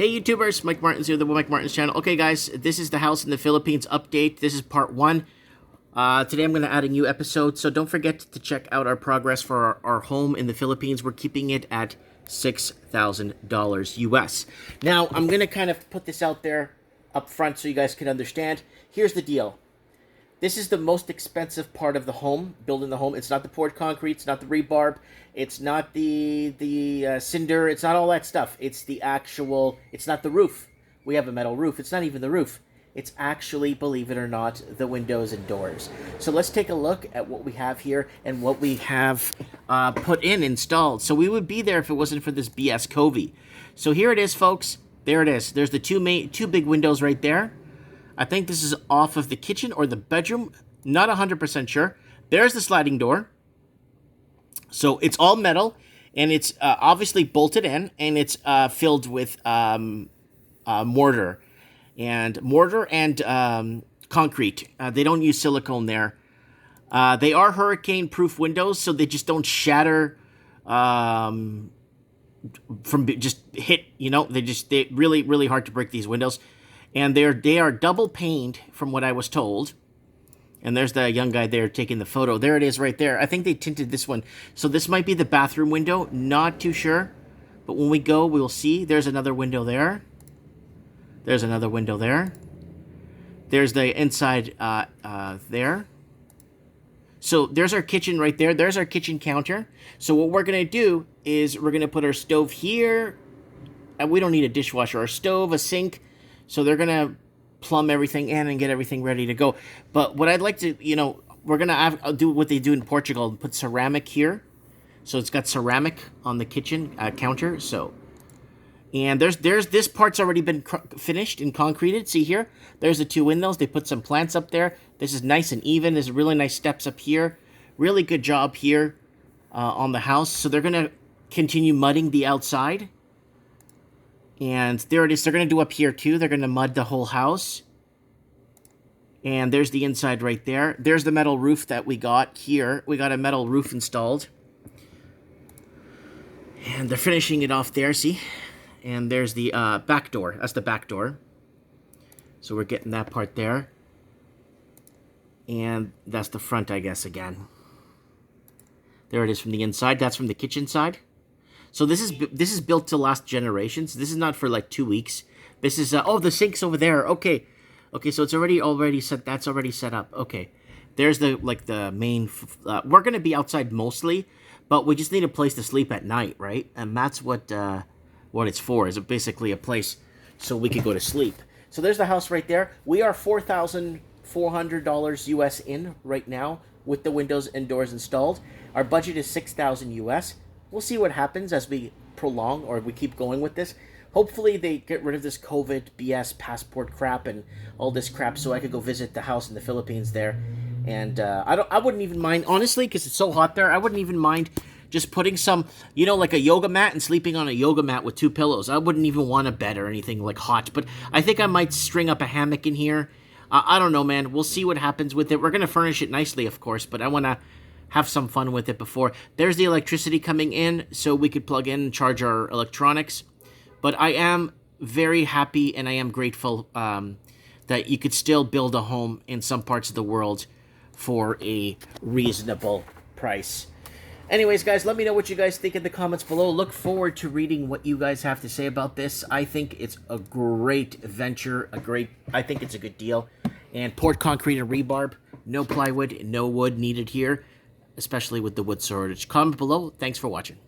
Hey YouTubers, Mike Martins here, the Mike Martins channel. Okay guys, this is the house in the Philippines update. This is part 1. Today I'm going to add a new episode, so don't forget to check out our progress for our home in the Philippines. We're keeping it at $6,000 US. Now, I'm going to kind of put this out there up front so you guys can understand. Here's the deal. This is the most expensive part of the home, building the home. It's not the poured concrete, it's not the rebarb, it's not the cinder, it's not all that stuff. It's the actual, it's not the roof. We have a metal roof. It's not even the roof. It's actually, believe it or not, the windows and doors. So let's take a look at what we have here and what we have installed. So we would be there if it wasn't for this BS Covey. So here it is, folks. There it is. There's the two big windows right there. I think this is off of the kitchen or the bedroom. Not 100% sure. There's the sliding door. So it's all metal, and it's obviously bolted in, and it's filled with mortar and concrete. They don't use silicone there. They are hurricane-proof windows, so they just don't shatter from just hit. You know, they really hard to break these windows. And they are double paned, from what I was told. And there's the young guy there taking the photo. There it is right there. I think they tinted this one. So this might be the bathroom window. Not too sure. But when we go, we'll see. There's another window there. There's another window there. There's the inside there. So there's our kitchen right there. There's our kitchen counter. So what we're going to do is we're going to put our stove here. We don't need a dishwasher. Our stove, a sink. So they're going to plumb everything in and get everything ready to go. But what I'd like to, we're going to do what they do in Portugal and put ceramic here. So it's got ceramic on the kitchen counter. So, and there's this part's already been finished and concreted. See here? There's the two windows. They put some plants up there. This is nice and even. There's really nice steps up here. Really good job here on the house. So they're going to continue mudding the outside. And there it is. They're going to do up here, too. They're going to mud the whole house. And there's the inside right there. There's the metal roof that we got here. We got a metal roof installed. And they're finishing it off there, see? And there's the back door. That's the back door. So we're getting that part there. And that's the front, I guess, again. There it is from the inside. That's from the kitchen side. So this is built to last generations. This is not for like 2 weeks. This is oh, the sink's over there. Okay, so it's already set. That's already set up. Okay, there's the main. We're gonna be outside mostly, but we just need a place to sleep at night, right? And that's what it's for. Is basically a place so we could go to sleep. So there's the house right there. We are $4,400 US in right now with the windows and doors installed. Our budget is $6,000 US. We'll see what happens as we prolong or we keep going with this. Hopefully they get rid of this COVID BS passport crap and all this crap so I could go visit the house in the Philippines there. And I wouldn't even mind, honestly, because it's so hot there, I wouldn't even mind just putting some, like a yoga mat and sleeping on a yoga mat with 2 pillows. I wouldn't even want a bed or anything like hot. But I think I might string up a hammock in here. I don't know, man. We'll see what happens with it. We're going to furnish it nicely, of course, but I want to have some fun with it before. There's the electricity coming in, so we could plug in and charge our electronics. But I am very happy and I am grateful that you could still build a home in some parts of the world for a reasonable price. Anyways, guys, let me know what you guys think in the comments below. Look forward to reading what you guys have to say about this. I think it's a great venture, I think it's a good deal. And poured concrete and rebarb, no plywood, no wood needed here, especially with the wood shortage. Comment below. Thanks for watching.